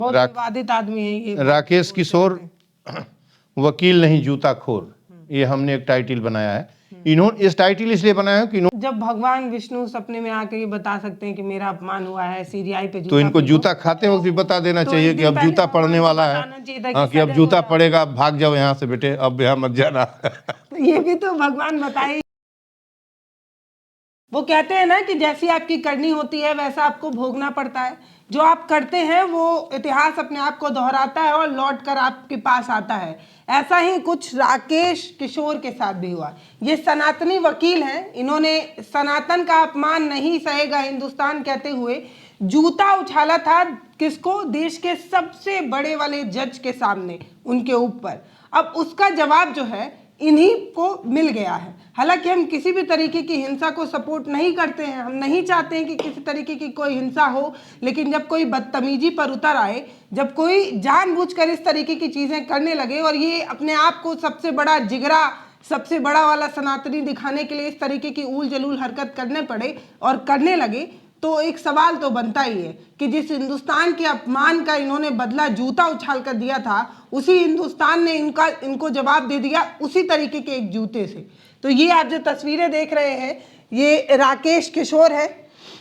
बहुत विवादित आदमी है ये। राकेश किशोर वकील नहीं जूताखोर, ये हमने एक टाइटल बनाया है। इन्होंने इस टाइटल इसलिए बनाया है कि जब भगवान विष्णु सपने में आकर ये बता सकते हैं कि मेरा अपमान हुआ है, सीरियाई पे तो इनको जूता खाते वक्त भी बता देना चाहिए कि अब जूता पड़ने वाला है, कि अब जूता पड़ेगा, भाग जाओ यहाँ से बेटे, अब यहाँ मत जाना। तो ये भी तो भगवान बताए। वो कहते हैं ना कि जैसी आपकी करनी होती है वैसा आपको भोगना पड़ता है। जो आप करते हैं वो इतिहास अपने आप को दोहराता है और लौट कर आपके पास आता है। ऐसा ही कुछ राकेश किशोर के साथ भी हुआ। ये सनातनी वकील हैं, इन्होंने सनातन का अपमान नहीं सहेगा हिंदुस्तान कहते हुए जूता उछाला था किसको? देश के सबसे बड़े वाले जज के सामने, उनके ऊपर। अब उसका जवाब जो है इन्हीं को मिल गया है। हालांकि हम किसी भी तरीके की हिंसा को सपोर्ट नहीं करते हैं, हम नहीं चाहते हैं कि किसी तरीके की कोई हिंसा हो, लेकिन जब कोई बदतमीजी पर उतर आए, जब कोई जानबूझकर इस तरीके की चीज़ें करने लगे और ये अपने आप को सबसे बड़ा जिगरा, सबसे बड़ा वाला सनातनी दिखाने के लिए इस तरीके की ऊल जलूल हरकत करने पड़े और करने लगे, तो एक सवाल तो बनता ही है कि जिस हिंदुस्तान के अपमान का इन्होंने बदला जूता उछाल कर दिया था, उसी हिंदुस्तान ने इनको जवाब दे दिया उसी तरीके के एक जूते से। तो ये आप जो तस्वीरें देख रहे हैं, ये राकेश किशोर है।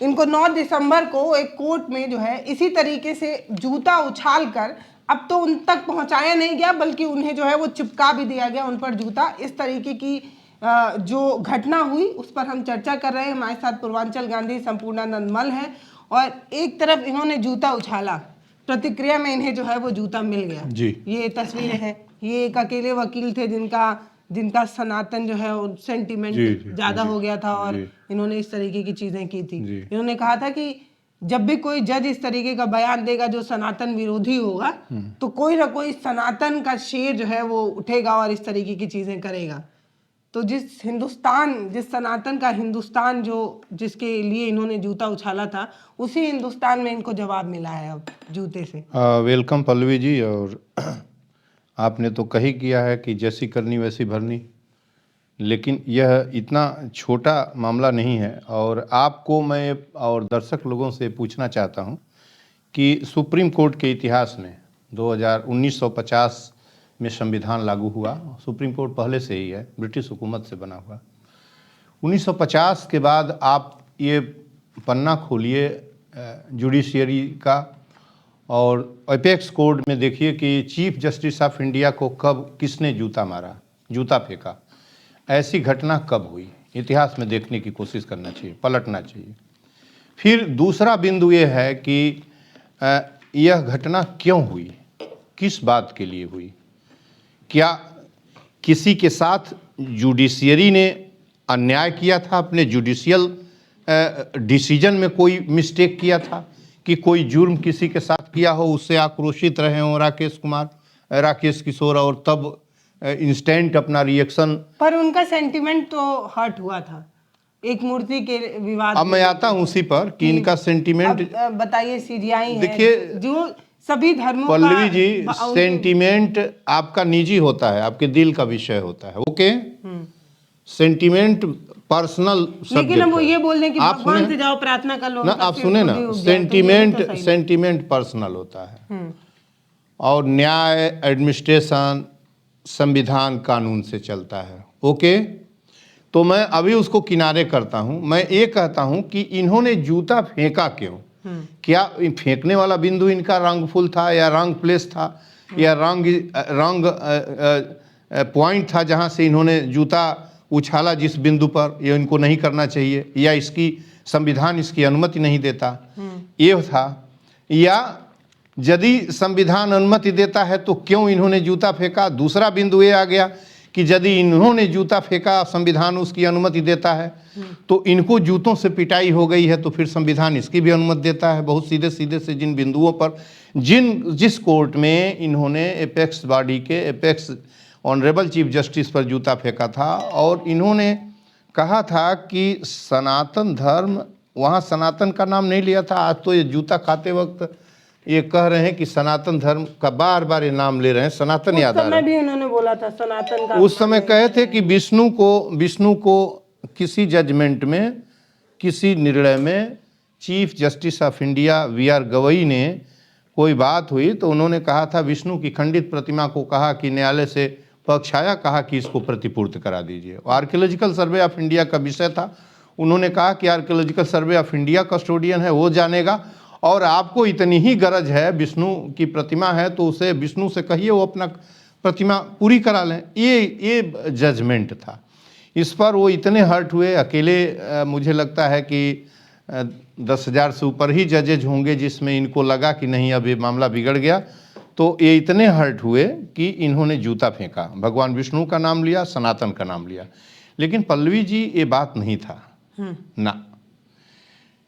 इनको 9 दिसंबर को एक कोर्ट में जो है इसी तरीके से जूता उछाल कर, अब तो उन तक पहुंचाया नहीं गया बल्कि उन्हें जो है वो चिपका भी दिया गया उन पर जूता। इस तरीके की जो घटना हुई उस पर हम चर्चा कर रहे हैं। हमारे साथ पूर्वांचल गांधी संपूर्णानंद मल है और एक तरफ इन्होंने जूता उछाला, प्रतिक्रिया में इन्हें जो है वो जूता मिल गया जी। ये तस्वीरें हैं, ये एक अकेले वकील थे जिनका सनातन जो है सेंटीमेंट ज्यादा हो गया था और इन्होंने इस तरीके की चीजें की थी। इन्होंने कहा था कि जब भी कोई जज इस तरीके का बयान देगा जो सनातन विरोधी होगा, तो कोई ना कोई सनातन का शेर जो है वो उठेगा और इस तरीके की चीजें करेगा। तो जिस सनातन का हिंदुस्तान जिसके लिए इन्होंने जूता उछाला था, उसी हिंदुस्तान में इनको जवाब मिला है अब जूते से। वेलकम पल्लवी जी। और आपने तो कही किया है कि जैसी करनी वैसी भरनी, लेकिन यह इतना छोटा मामला नहीं है। और आपको मैं और दर्शक लोगों से पूछना चाहता हूं कि सुप्रीम कोर्ट के इतिहास में 1950 में संविधान लागू हुआ। सुप्रीम कोर्ट पहले से ही है, ब्रिटिश हुकूमत से बना हुआ। 1950 के बाद आप ये पन्ना खोलिए जुडिशियरी का और एपेक्स कोर्ट में देखिए कि चीफ जस्टिस ऑफ इंडिया को कब किसने जूता मारा, जूता फेंका। ऐसी घटना कब हुई, इतिहास में देखने की कोशिश करना चाहिए, पलटना चाहिए। फिर दूसरा बिंदु ये है कि यह घटना क्यों हुई, किस बात के लिए हुई। क्या किसी के साथ जुडिशियरी ने अन्याय किया था, अपने जुडिशियल डिसीजन में कोई मिस्टेक किया था, कि कोई जुर्म किसी के साथ किया हो, उससे आक्रोशित रहे हों राकेश किशोर और तब इंस्टेंट अपना रिएक्शन। पर उनका सेंटिमेंट तो हर्ट हुआ था एक मूर्ति के विवाद। अब मैं आता हूं उसी पर कि इनका सेंटिमेंट बताइए। सीरियाई है, देखिए जो सभी धर्मों पल्लवी जी, सेंटिमेंट आपका निजी होता है, आपके दिल का विषय होता है, ओके। सेंटिमेंट पर्सनल सब्जेक्ट, लेकिन हम वो ये बोल रहे हैं कि भगवान से जाओ प्रार्थना कर लो ना। आप सुने ना, सेंटिमेंट पर्सनल होता है और न्याय, एडमिनिस्ट्रेशन, संविधान, कानून से चलता है, ओके। तो मैं अभी उसको किनारे करता हूं। मैं ये कहता हूं कि इन्होंने जूता फेंका क्यों। क्या फेंकने वाला बिंदु इनका रॉन्गफुल था या रॉन्ग प्लेस था या रॉन्ग पॉइंट था जहां से इन्होंने जूता उछाला, जिस बिंदु पर ये इनको नहीं करना चाहिए, या इसकी संविधान इसकी अनुमति नहीं देता, ये था। या यदि संविधान अनुमति देता है तो क्यों इन्होंने जूता फेंका। दूसरा बिंदु ये आ गया कि यदि इन्होंने जूता फेंका, संविधान उसकी अनुमति देता है, तो इनको जूतों से पिटाई हो गई है, तो फिर संविधान इसकी भी अनुमति देता है। बहुत सीधे सीधे से जिन बिंदुओं पर जिस कोर्ट में इन्होंने एपेक्स बॉडी के एपेक्स ऑनरेबल चीफ जस्टिस पर जूता फेंका था और इन्होंने कहा था कि सनातन धर्म, वहाँ सनातन का नाम नहीं लिया था। आज तो ये जूता खाते वक्त ये कह रहे हैं कि सनातन धर्म का बार बार ये नाम ले रहे हैं, सनातन याद आ रहा है। भी उन्होंने बोला था सनातन का। उस समय कहे थे कि विष्णु को किसी जजमेंट में, किसी निर्णय में chief justice of India V R Gavai ने कोई बात हुई तो उन्होंने कहा था विष्णु की खंडित प्रतिमा को कहा कि न्यायालय से पक्ष आया, कहा कि इसको प्रतिपूर्त करा दीजिए। आर्कियोलॉजिकल सर्वे ऑफ इंडिया का विषय था। उन्होंने कहा कि archaeological survey of India custodian है, वो जानेगा, और आपको इतनी ही गरज है, विष्णु की प्रतिमा है तो उसे विष्णु से कहिए वो अपना प्रतिमा पूरी करा लें। ये जजमेंट था। इस पर वो इतने हर्ट हुए। अकेले मुझे लगता है कि 10,000 से ऊपर ही जजेज होंगे जिसमें इनको लगा कि नहीं अब ये मामला बिगड़ गया। तो ये इतने हर्ट हुए कि इन्होंने जूता फेंका, भगवान विष्णु का नाम लिया, सनातन का नाम लिया। लेकिन पल्लवी जी ये बात नहीं था ना।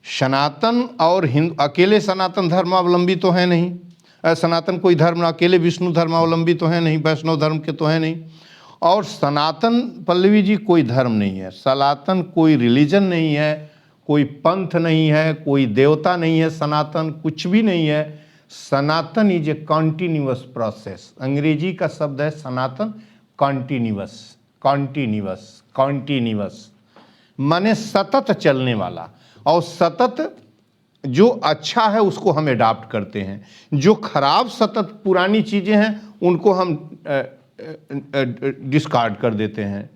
सनातन और हिंदू अकेले सनातन धर्मावलंबी तो है नहीं, सनातन कोई धर्म, अकेले विष्णु धर्मावलंबी तो है नहीं, वैष्णव धर्म के तो है नहीं। और सनातन पल्लवी जी कोई धर्म नहीं है, सनातन कोई रिलीजन नहीं है, कोई पंथ नहीं है, कोई देवता नहीं है, सनातन कुछ भी नहीं है। सनातन इज ए कॉन्टिन्यूअस प्रोसेस। अंग्रेजी का शब्द है सनातन, कॉन्टिन्यूअस, कॉन्टिन्यूअस, कॉन्टिन्यूअस माने सतत चलने वाला। और सतत जो अच्छा है उसको हम अडॉप्ट करते हैं, जो खराब सतत पुरानी चीज़ें हैं उनको हम डिस्कार्ड कर देते हैं,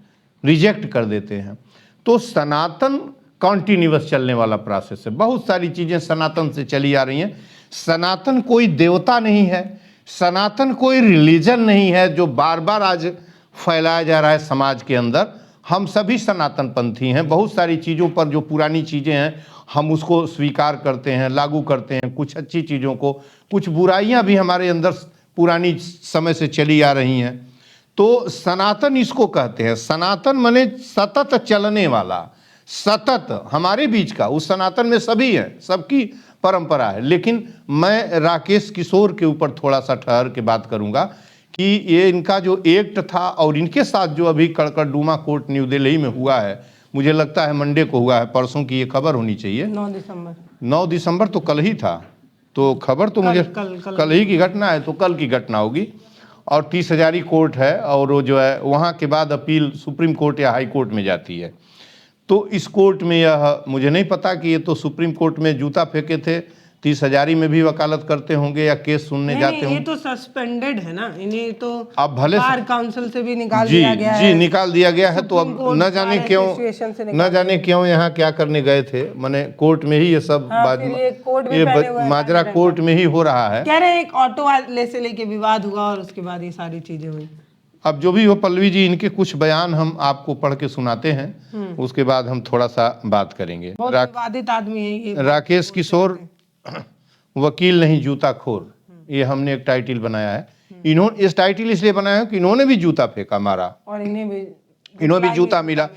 रिजेक्ट कर देते हैं। तो सनातन कॉन्टिन्यूअस चलने वाला प्रोसेस है। बहुत सारी चीज़ें सनातन से चली आ रही हैं। सनातन कोई देवता नहीं है, सनातन कोई रिलीजन नहीं है जो बार बार आज फैलाया जा रहा है समाज के अंदर। हम सभी सनातनपंथी हैं। बहुत सारी चीज़ों पर जो पुरानी चीज़ें हैं हम उसको स्वीकार करते हैं, लागू करते हैं, कुछ अच्छी चीज़ों को, कुछ बुराइयां भी हमारे अंदर पुरानी समय से चली आ रही हैं। तो सनातन इसको कहते हैं। सनातन माने सतत चलने वाला, सतत हमारे बीच का, उस सनातन में सभी है, सबकी परंपरा है। लेकिन मैं राकेश किशोर के ऊपर थोड़ा सा ठहर के बात करूंगा कि ये इनका जो एक्ट था और इनके साथ जो अभी कड़कड़डूमा कोर्ट न्यू दिल्ली में हुआ है, मुझे लगता है मंडे को हुआ है, परसों की ये खबर होनी चाहिए। 9 दिसंबर तो कल ही था, तो खबर तो मुझे कल ही की घटना है, तो कल की घटना होगी। और 30,000 कोर्ट है, और वो जो है वहाँ के बाद अपील सुप्रीम कोर्ट या हाई कोर्ट में जाती है। तो इस कोर्ट में यह मुझे नहीं पता कि ये तो सुप्रीम कोर्ट में जूता फेंके थे, 30,000 में भी वकालत करते होंगे या केस सुनने जाते होंगे। ये तो सस्पेंडेड है ना, इन्हें तो अब भले बार काउंसिल से भी निकाल दिया गया है। जी निकाल दिया गया है। तो अब न जाने क्यों यहाँ क्या करने गए थे, माने कोर्ट में ही ये सब माजरा कोर्ट में ही हो रहा है। कह रहे हैं एक ऑटो वाले से लेके विवाद हुआ और उसके बाद ये सारी चीजें हुई। अब जो भी हो पल्लवी जी, इनके कुछ बयान हम आपको पढ़ के सुनाते हैं, उसके बाद हम थोड़ा सा बात करेंगे। बहुत विवादित आदमी है ये। राकेश किशोर वकील नहीं जूताखोर, ये हमने एक टाइटल बनाया है। इन्होंने इस टाइटल इसलिए बनाया है कि इन्होंने भी जूता फेंका, मारा, और इन्हें भी जूता मिला।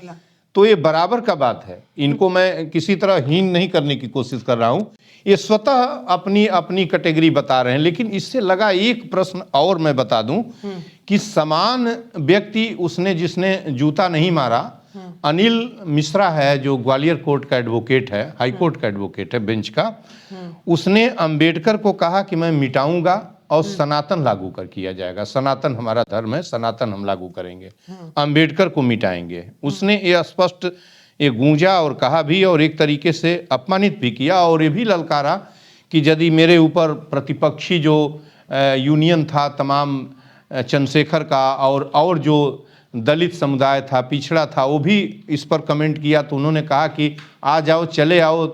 तो ये बराबर का बात है। इनको मैं किसी तरह हीन नहीं करने की कोशिश कर रहा हूँ, ये स्वतः अपनी अपनी कैटेगरी बता रहे हैं। लेकिन इससे लगा एक प्रश्न और मैं बता दूं कि समान व्यक्ति उसने जिसने जूता नहीं मारा, अनिल मिश्रा है जो ग्वालियर कोर्ट का एडवोकेट है, हाई कोर्ट का एडवोकेट है बेंच का, उसने अंबेडकर को कहा कि मैं मिटाऊंगा और सनातन लागू कर किया जाएगा। सनातन हमारा धर्म है, सनातन हम लागू करेंगे, अंबेडकर को मिटाएंगे। उसने ये स्पष्ट ये गूंजा और कहा भी, और एक तरीके से अपमानित भी किया, और ये भी ललकारा कि यदि मेरे ऊपर प्रतिपक्षी जो यूनियन था तमाम चंद्रशेखर का और जो दलित समुदाय था, पिछड़ा था, वो भी इस पर कमेंट किया। तो उन्होंने कहा कि आ जाओ, चले आओ,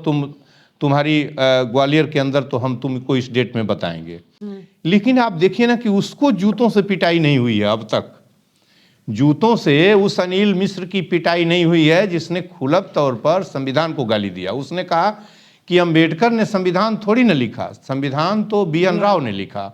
तुम्हारी ग्वालियर के अंदर तो हम तुमको इस डेट में बताएंगे। लेकिन आप देखिए ना कि उसको जूतों से पिटाई नहीं हुई है अब तक। जूतों से उस अनिल मिश्र की पिटाई नहीं हुई है जिसने खुलब तौर पर संविधान को गाली दिया। उसने कहा कि अंबेडकर ने संविधान थोड़ी न लिखा, संविधान तो बी.एन. राव ने लिखा।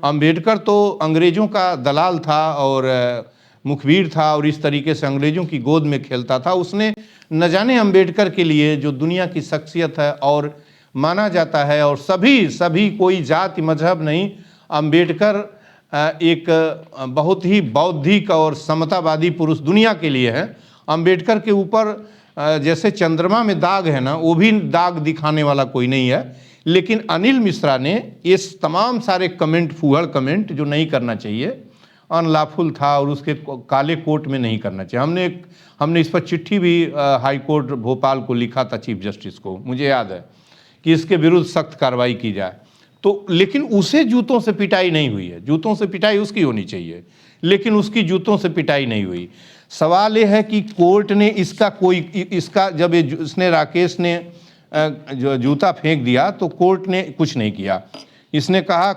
अंबेडकर तो अंग्रेजों का दलाल था और मुखबिर था, और इस तरीके से अंग्रेजों की गोद में खेलता था। उसने न जाने अंबेडकर के लिए जो दुनिया की शख्सियत है और माना जाता है, और सभी कोई जाति मजहब नहीं, अंबेडकर एक बहुत ही बौद्धिक और समतावादी पुरुष दुनिया के लिए है। अंबेडकर के ऊपर जैसे चंद्रमा में दाग है ना, वो भी दाग दिखाने वाला कोई नहीं है। लेकिन अनिल मिश्रा ने इस तमाम सारे कमेंट, फूहड़ कमेंट जो नहीं करना चाहिए, अनलॉफुल था और उसके काले कोर्ट में नहीं करना चाहिए। हमने इस पर चिट्ठी भी हाई कोर्ट भोपाल को लिखा था, चीफ जस्टिस को, मुझे याद है, कि इसके विरुद्ध सख्त कार्रवाई की जाए। तो लेकिन उसे जूतों से पिटाई नहीं हुई है, जूतों से पिटाई उसकी होनी चाहिए, लेकिन उसकी जूतों से पिटाई नहीं हुई। सवाल ये है कि कोर्ट ने इसका जब इसने राकेश ने जो जूता फेंक दिया तो कोर्ट ने कुछ नहीं किया। इसने कहा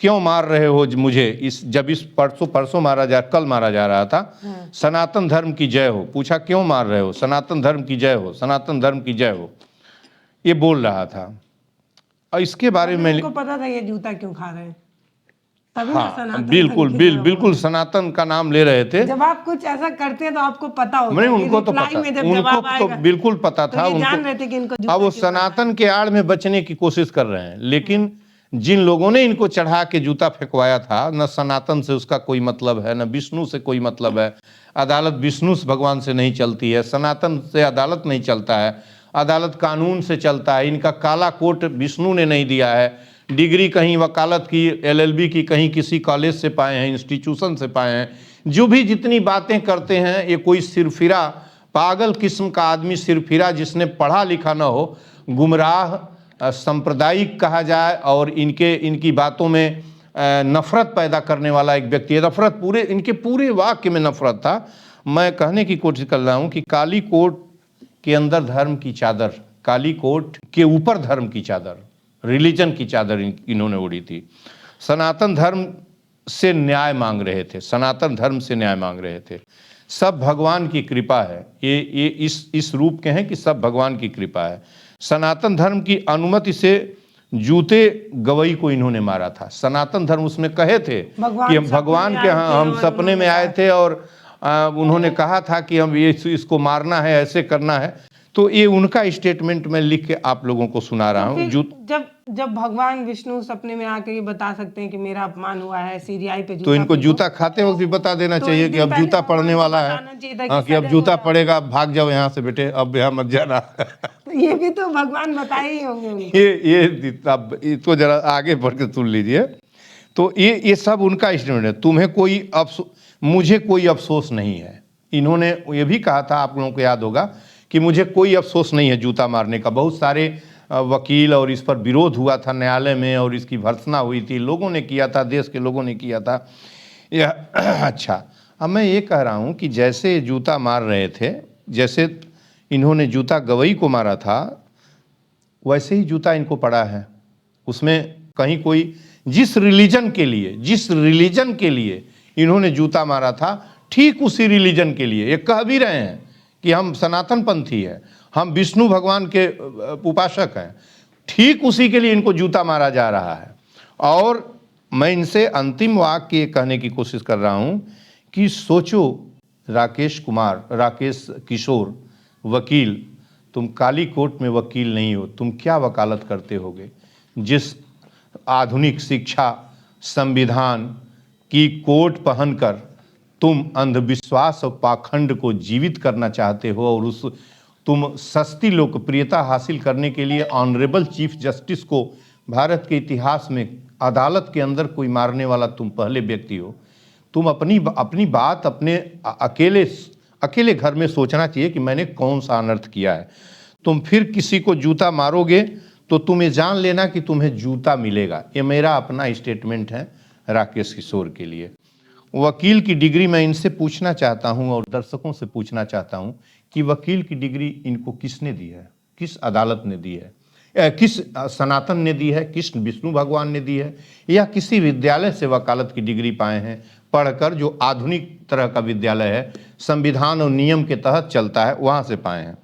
क्यों मार रहे हो मुझे, जब इस परसों कल मारा जा रहा था, सनातन धर्म की जय हो। पूछा क्यों मार रहे हो, सनातन धर्म की जय हो, सनातन धर्म की जय हो, ये बोल रहा था। और इसके बारे में इनको पता था ये जूता क्यों खा रहे हैं, तभी हाँ सनातन बिल्कुल सनातन का नाम ले रहे थे। जब आप कुछ ऐसा करते हैं तो आपको पता होगा। नहीं, उनको तो पता, उनको तो बिल्कुल पता था, उनको जान रहे थे कि इनको अब वो सनातन के आड़ में बचने की कोशिश कर रहे हैं। लेकिन जिन लोगों ने इनको चढ़ा के जूता फेंकवाया था, न सनातन से उसका कोई मतलब है, न विष्णु से कोई मतलब है। अदालत विष्णु भगवान से नहीं चलती है, सनातन से अदालत नहीं चलता है, अदालत कानून से चलता है। इनका काला कोट विष्णु ने नहीं दिया है, डिग्री कहीं वकालत की LLB की कहीं किसी कॉलेज से पाए हैं, इंस्टीट्यूशन से पाए हैं। जो भी जितनी बातें करते हैं ये कोई सिरफिरा पागल किस्म का आदमी, सिरफिरा जिसने पढ़ा लिखा न हो, गुमराह सांप्रदायिक कहा जाए और इनकी बातों में नफरत पैदा करने वाला एक व्यक्ति है। नफरत इनके पूरे वाक्य में नफरत था। मैं कहने की कोशिश कर रहा हूँ कि काली कोट के अंदर धर्म की चादर, काली कोट के ऊपर धर्म की चादर, रिलीजन की चादर इन्होंने ओढ़ी थी। सनातन धर्म से न्याय मांग रहे थे, सनातन धर्म से न्याय मांग रहे थे। सब भगवान की कृपा है, ये इस रूप के हैं कि सब भगवान की कृपा है। सनातन धर्म की अनुमति से जूते गवई को इन्होंने मारा था। सनातन धर्म उसमें कहे थे कि हम भगवान के यहाँ हम सपने में आए थे और उन्होंने कहा था कि हम इसको मारना है, ऐसे करना है। तो ये उनका स्टेटमेंट मैं लिख के आप लोगों को सुना रहा हूँ। जब भगवान विष्णु सपने में आके ये बता सकते हैं कि मेरा अपमान हुआ है, सीरियाई पे तो इनको जूता खाते वक्त भी बता देना चाहिए कि अब जूता पड़ने वाला है, कि अब जूता पड़ेगा, भाग जाओ यहाँ से बेटे, अब यहाँ मत जाना। तो ये भी तो भगवान बताए ही होंगे। ये तो जरा आगे बढ़ के सुन लीजिए। तो ये सब उनका स्टेटमेंट है। मुझे कोई अफसोस नहीं है। इन्होंने ये भी कहा था, आप लोगों को याद होगा, कि मुझे कोई अफसोस नहीं है जूता मारने का। बहुत सारे वकील और इस पर विरोध हुआ था न्यायालय में और इसकी भर्त्सना हुई थी, लोगों ने किया था, देश के लोगों ने किया था। अच्छा, अब मैं ये कह रहा हूँ कि जैसे जूता मार रहे थे, जैसे इन्होंने जूता गवई को मारा था, वैसे ही जूता इनको पड़ा है। उसमें कहीं कोई जिस रिलीजन के लिए इन्होंने जूता मारा था, ठीक उसी रिलीजन के लिए ये कह भी रहे हैं कि हम सनातन पंथी हैं, हम विष्णु भगवान के उपासक हैं, ठीक उसी के लिए इनको जूता मारा जा रहा है। और मैं इनसे अंतिम वाक्य कहने की कोशिश कर रहा हूं कि सोचो, राकेश किशोर वकील, तुम काली कोट में वकील नहीं हो, तुम क्या वकालत करते होगे? जिस आधुनिक शिक्षा संविधान की कोट पहनकर तुम अंधविश्वास और पाखंड को जीवित करना चाहते हो और तुम सस्ती लोकप्रियता हासिल करने के लिए ऑनरेबल चीफ जस्टिस को भारत के इतिहास में अदालत के अंदर कोई मारने वाला तुम पहले व्यक्ति हो। तुम अपनी बात अपने अकेले घर में सोचना चाहिए कि मैंने कौन सा अनर्थ किया है। तुम फिर किसी को जूता मारोगे तो तुम ये जान लेना कि तुम्हें जूता मिलेगा। ये मेरा अपना स्टेटमेंट है राकेश किशोर के लिए। वकील की डिग्री मैं इनसे पूछना चाहता हूं और दर्शकों से पूछना चाहता हूं कि वकील की डिग्री इनको किसने दी है, किस अदालत ने दी है, किस सनातन ने दी है, किस विष्णु भगवान ने दी है, या किसी विद्यालय से वकालत की डिग्री पाए हैं पढ़कर, जो आधुनिक तरह का विद्यालय है, संविधान और नियम के तहत चलता है, वहाँ से पाए हैं।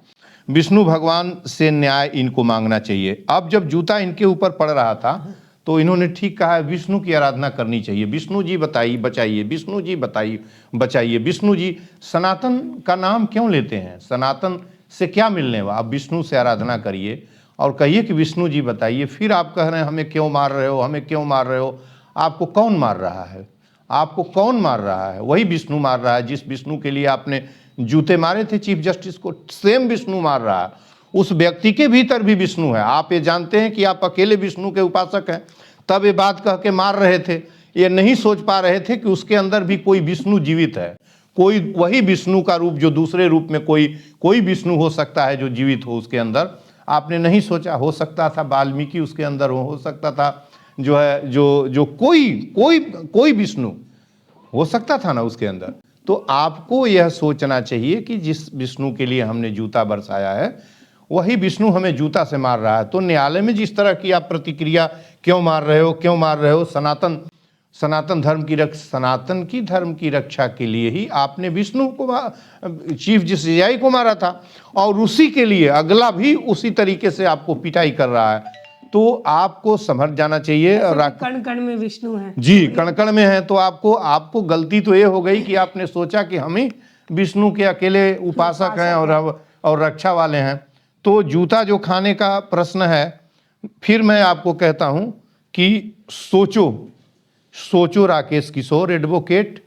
विष्णु भगवान से न्याय इनको मांगना चाहिए। अब जब जूता इनके ऊपर पड़ रहा था तो इन्होंने ठीक कहा है, विष्णु की आराधना करनी चाहिए। विष्णु जी बताइए बचाइए, विष्णु जी बताइए बचाइए। विष्णु जी सनातन का नाम क्यों लेते हैं? सनातन से क्या मिलने वाला? आप विष्णु से आराधना करिए और कहिए कि विष्णु जी बताइए। फिर आप कह रहे हैं हमें क्यों मार रहे हो, हमें क्यों मार रहे हो? आपको कौन मार रहा है? आपको कौन मार रहा है? वही विष्णु मार रहा है जिस विष्णु के लिए आपने जूते मारे थे चीफ जस्टिस को। सेम विष्णु मार रहा है। उस व्यक्ति के भीतर भी विष्णु है। आप ये जानते हैं कि आप अकेले विष्णु के उपासक हैं, तब ये बात कह के मार रहे थे। ये नहीं सोच पा रहे थे कि उसके अंदर भी कोई विष्णु जीवित है, कोई वही विष्णु का रूप जो दूसरे रूप में कोई विष्णु हो सकता है जो जीवित हो उसके अंदर। आपने नहीं सोचा, हो सकता था वाल्मीकि उसके अंदर हो सकता था जो है जो कोई विष्णु हो सकता था ना उसके अंदर। तो आपको यह सोचना चाहिए कि जिस विष्णु के लिए हमने जूता बरसाया है वही विष्णु हमें जूता से मार रहा है। तो न्यायालय में जिस तरह की आप प्रतिक्रिया क्यों मार रहे हो, सनातन धर्म की रक्षा के लिए ही आपने विष्णु को, चीफ जस्टिस को मारा था, और उसी के लिए अगला भी उसी तरीके से आपको पिटाई कर रहा है। तो आपको समझ जाना चाहिए। और कण कण में विष्णु है जी, कण कण में है। तो आपको गलती तो ये हो गई कि आपने सोचा कि हम ही विष्णु के अकेले उपासक हैं और रक्षा वाले हैं। तो जूता जो खाने का प्रश्न है, फिर मैं आपको कहता हूं कि सोचो राकेश किशोर एडवोकेट,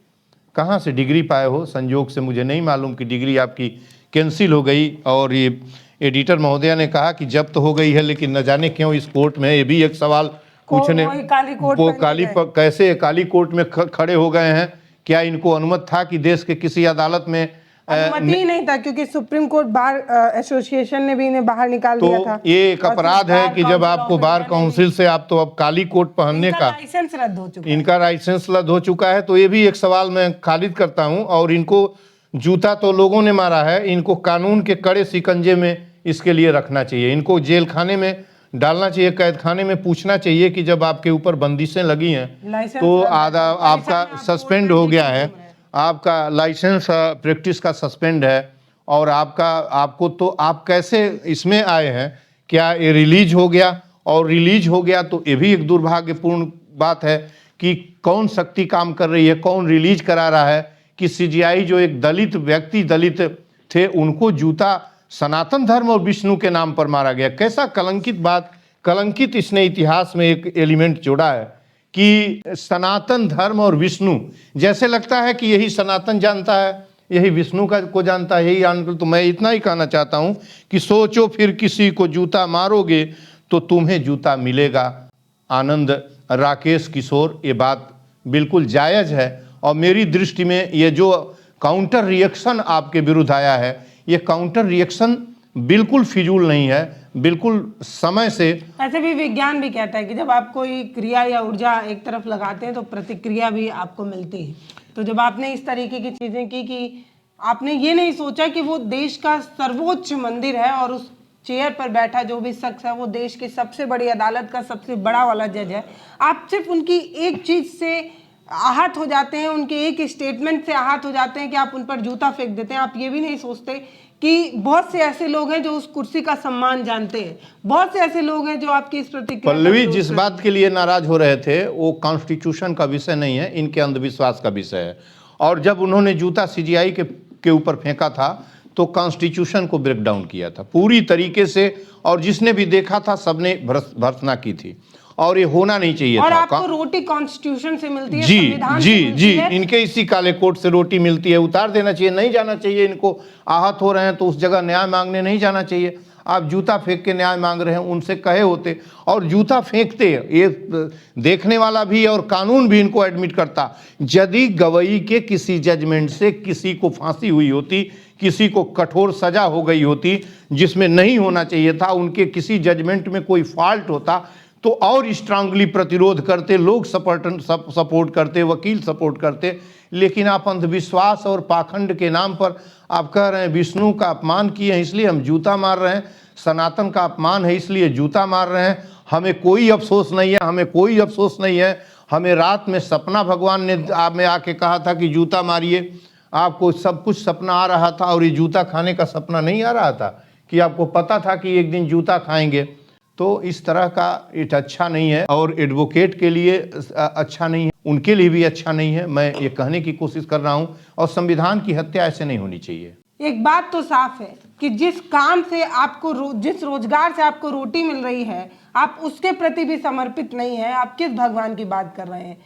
कहाँ से डिग्री पाए हो? संजोग से मुझे नहीं मालूम कि डिग्री आपकी कैंसिल हो गई। और ये एडिटर महोदया ने कहा कि जब्त हो गई है, लेकिन न जाने क्यों इस कोर्ट में, ये भी एक सवाल पूछने, वो कैसे काली कोर्ट में खड़े हो गए हैं? क्या इनको अनुमति था कि देश के किसी अदालत में? अनुमति ही नहीं था, क्योंकि सुप्रीम कोर्ट बार एसोसिएशन ने भी इन्हें बाहर निकाल दिया था। ये एक अपराध है कि जब आपको बार काउंसिल से आप तो अब काली कोट पहनने का लाइसेंस रद्द हो चुका है, इनका लाइसेंस रद्द हो चुका है। तो ये भी एक सवाल मैं खारिज करता हूं। और इनको जूता तो लोगों ने मारा है, इनको कानून के कड़े शिकंजे में इसके लिए रखना चाहिए, इनको जेल खाने में डालना चाहिए, कैद खाने में पूछना चाहिए कि जब आपके ऊपर बंदिशें लगी हैं तो आपका सस्पेंड हो गया है, आपका लाइसेंस प्रैक्टिस का सस्पेंड है, और आपको तो आप कैसे इसमें आए हैं? क्या ये रिलीज हो गया? और रिलीज हो गया तो ये भी एक दुर्भाग्यपूर्ण बात है कि कौन शक्ति काम कर रही है, कौन रिलीज करा रहा है कि सीजीआई जो एक दलित थे उनको जूता सनातन धर्म और विष्णु के नाम पर मारा गया। कैसा कलंकित इसने इतिहास में एक एलिमेंट जोड़ा है कि सनातन धर्म और विष्णु, जैसे लगता है कि यही सनातन जानता है, यही विष्णु को जानता है, यही। तो मैं इतना ही कहना चाहता हूं कि सोचो फिर किसी को जूता मारोगे तो तुम्हें जूता मिलेगा। आनंद राकेश किशोर, ये बात बिल्कुल जायज़ है। और मेरी दृष्टि में ये जो काउंटर रिएक्शन आपके विरुद्ध आया है, ये काउंटर रिएक्शन बिल्कुल फिजूल नहीं है, बिल्कुल समय से। ऐसे भी विज्ञान भी कहता है कि जब आप कोई क्रिया या ऊर्जा एक तरफ लगाते हैं तो प्रतिक्रिया भी आपको मिलती है। तो जब आपने इस तरीके की चीजें की कि आपने ये नहीं सोचा कि वो देश का सर्वोच्च मंदिर है और उस चेयर पर बैठा जो भी शख्स है वो देश की सबसे बड़ी अदालत का सबसे बड़ा वाला जज है, आप सिर्फ उनकी एक चीज से आहत हो जाते हैं, उनके एक स्टेटमेंट से आहत हो जाते हैं कि आप उन पर जूता फेंक देते हैं। आप ये भी नहीं सोचते कि बहुत से ऐसे लोग हैं जो उस कुर्सी का सम्मान जानते हैं, बहुत से ऐसे लोग हैं जो आपकी इस प्रतिक्रिया। पल्लवी, जिस बात के लिए नाराज हो रहे थे वो कॉन्स्टिट्यूशन का विषय नहीं है, इनके अंधविश्वास का विषय है। और जब उन्होंने जूता सीजीआई के ऊपर फेंका था तो कॉन्स्टिट्यूशन को ब्रेक डाउन किया था पूरी तरीके से, और जिसने भी देखा था सबने भर्त्सना की थी, और ये होना नहीं चाहिए और था। आपको रोटी कॉन्स्टिट्यूशन से मिलती है, जी संविधान जी से मिलती जी है। इनके इसी काले कोट से रोटी मिलती है, उतार देना चाहिए, नहीं जाना चाहिए। इनको आहत हो रहे हैं तो उस जगह न्याय मांगने नहीं जाना चाहिए। आप जूता फेंक के न्याय मांग रहे हैं, उनसे कहे होते और जूता फेंकते। ये देखने वाला भी और कानून भी इनको एडमिट करता। यदि गवई के किसी जजमेंट से किसी को फांसी हुई होती, किसी को कठोर सजा हो गई होती जिसमें नहीं होना चाहिए था, उनके किसी जजमेंट में कोई फॉल्ट होता तो और स्ट्रांगली प्रतिरोध करते, लोग सपोर्ट करते, वकील सपोर्ट करते। लेकिन आप अंधविश्वास और पाखंड के नाम पर आप कह रहे हैं विष्णु का अपमान किए हैं इसलिए हम जूता मार रहे हैं, सनातन का अपमान है इसलिए जूता मार रहे हैं। हमें कोई अफसोस नहीं है, हमें कोई अफसोस नहीं है। हमें रात में सपना भगवान ने आप में आके कहा था कि जूता मारिए, आपको सब कुछ सपना आ रहा था, और ये जूता खाने का सपना नहीं आ रहा था कि आपको पता था कि एक दिन जूता खाएंगे। तो इस तरह का इट अच्छा नहीं है, और एडवोकेट के लिए अच्छा नहीं है, उनके लिए भी अच्छा नहीं है। मैं ये कहने की कोशिश कर रहा हूँ, और संविधान की हत्या ऐसे नहीं होनी चाहिए। एक बात तो साफ है कि जिस काम से आपको जिस रोजगार से आपको रोटी मिल रही है, आप उसके प्रति भी समर्पित नहीं है। आप किस भगवान की बात कर रहे हैं?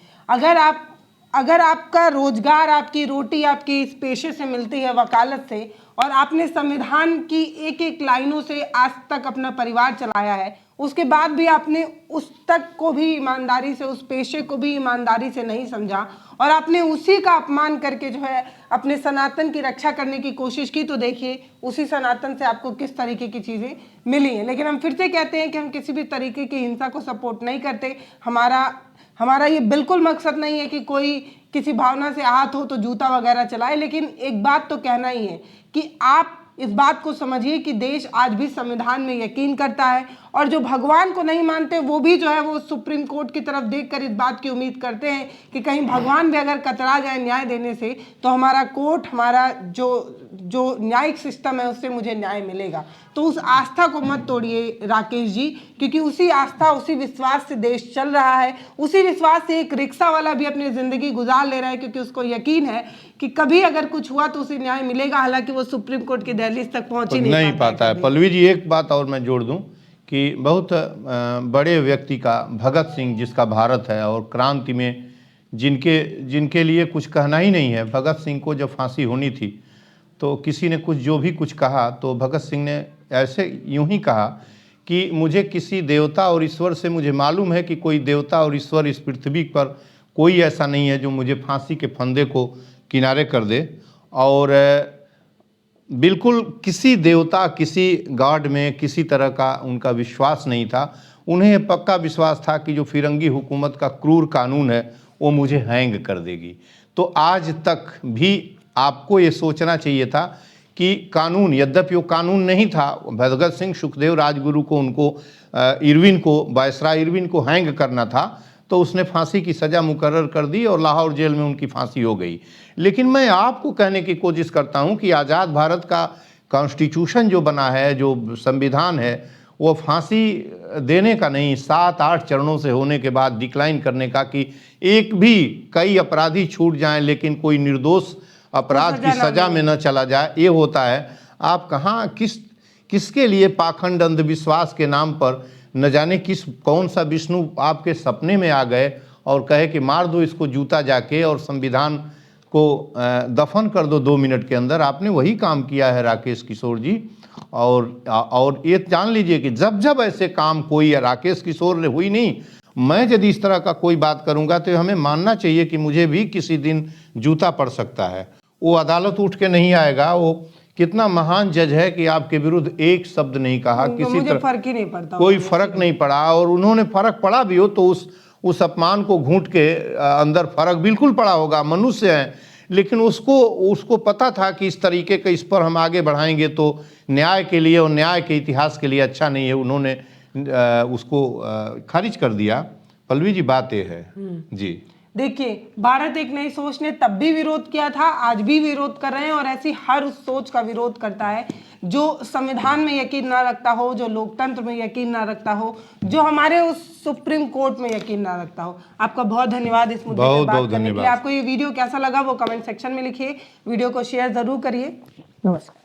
अगर आपका रोजगार, आपकी रोटी आपकी इस पेशे से मिलती है, वकालत से, और आपने संविधान की एक एक लाइनों से आज तक अपना परिवार चलाया है, उसके बाद भी आपने उस तक को भी ईमानदारी से, उस पेशे को भी ईमानदारी से नहीं समझा और आपने उसी का अपमान करके जो है अपने सनातन की रक्षा करने की कोशिश की। तो देखिए उसी सनातन से आपको किस तरीके की चीज़ें मिली हैं। लेकिन हम फिर से कहते हैं कि हम किसी भी तरीके की हिंसा को सपोर्ट नहीं करते। हमारा ये बिल्कुल मकसद नहीं है कि कोई किसी भावना से आहत हो तो जूता वगैरह चलाए। लेकिन एक बात तो कहना ही है कि आप इस बात को समझिए कि देश आज भी संविधान में यकीन करता है और जो भगवान को नहीं मानते वो भी जो है वो सुप्रीम कोर्ट की तरफ देखकर इस बात की उम्मीद करते हैं कि कहीं भगवान भी अगर कतरा जाए न्याय देने से तो हमारा कोर्ट, हमारा जो न्यायिक सिस्टम है उससे मुझे न्याय मिलेगा। तो उस आस्था को मत तोड़िए राकेश जी, क्योंकि उसी आस्था, उसी विश्वास से देश चल रहा है। उसी विश्वास से एक रिक्शा वाला भी अपनी ज़िंदगी गुजार ले रहा है, क्योंकि उसको यकीन है कि कभी अगर कुछ हुआ तो उसे न्याय मिलेगा। हालांकि वो सुप्रीम कोर्ट की दहलीज तक पहुंच ही नहीं पाता है। पल्लवी जी, एक बात और मैं जोड़ दूं कि बहुत बड़े व्यक्ति का, भगत सिंह जिसका भारत है और क्रांति में जिनके लिए कुछ कहना ही नहीं है, भगत सिंह को जब फांसी होनी थी तो किसी ने जो भी कुछ कहा तो भगत सिंह ने ऐसे यूं ही कहा कि मुझे किसी देवता और ईश्वर से मुझे मालूम है कि कोई देवता और ईश्वर इस पृथ्वी पर कोई ऐसा नहीं है जो मुझे फांसी के फंदे को किनारे कर दे। और बिल्कुल किसी देवता, किसी गॉड में किसी तरह का उनका विश्वास नहीं था। उन्हें पक्का विश्वास था कि जो फिरंगी हुकूमत का क्रूर कानून है वो मुझे हैंग कर देगी। तो आज तक भी आपको ये सोचना चाहिए था कि कानून, यद्यपि वो कानून नहीं था, भगत सिंह, सुखदेव, राजगुरु को, उनको इरविन को, वायसराय इरविन को हैंग करना था तो उसने फांसी की सज़ा मुकर्रर कर दी और लाहौर जेल में उनकी फांसी हो गई। लेकिन मैं आपको कहने की कोशिश करता हूं कि आज़ाद भारत का कॉन्स्टिट्यूशन जो बना है, जो संविधान है, वो फांसी देने का नहीं, 7-8 चरणों से होने के बाद डिक्लाइन करने का, कि एक भी, कई अपराधी छूट जाएं लेकिन कोई निर्दोष अपराध की सज़ा में न चला जाए, ये होता है। आप कहाँ किसके लिए पाखंड अंधविश्वास के नाम पर न जाने कौन सा विष्णु आपके सपने में आ गए और कहे कि मार दो इसको जूता जाके और संविधान को दफन कर दो 2 मिनट के अंदर। आपने वही काम किया है राकेश किशोर जी। और ये जान लीजिए कि जब ऐसे काम कोई, राकेश किशोर ने हुई नहीं, मैं यदि इस तरह का कोई बात करूंगा तो हमें मानना चाहिए कि मुझे भी किसी दिन जूता पड़ सकता है। वो अदालत उठ के नहीं आएगा। वो कितना महान जज है कि आपके विरुद्ध एक शब्द नहीं कहा, किसी तरह फर्क ही नहीं पड़ता, कोई फर्क नहीं पड़ा। और उन्होंने फर्क पड़ा भी हो तो उस अपमान को घूंट के अंदर फर्क बिल्कुल पड़ा होगा, मनुष्य है। लेकिन उसको पता था कि इस तरीके का, इस पर हम आगे बढ़ाएंगे तो न्याय के लिए और न्याय के इतिहास के लिए अच्छा नहीं है। उन्होंने उसको खारिज कर दिया। पल्लवी जी, बात ये है जी। देखिए, भारत एक नई सोच ने तब भी विरोध किया था, आज भी विरोध कर रहे हैं और ऐसी हर उस सोच का विरोध करता है जो संविधान में यकीन ना रखता हो, जो लोकतंत्र में यकीन ना रखता हो, जो हमारे उस सुप्रीम कोर्ट में यकीन ना रखता हो। आपका बहुत धन्यवाद इस मुद्दे पर बात करने के लिए। आपको ये वीडियो कैसा लगा वो कमेंट सेक्शन में लिखिए। वीडियो को शेयर जरूर करिए। नमस्कार।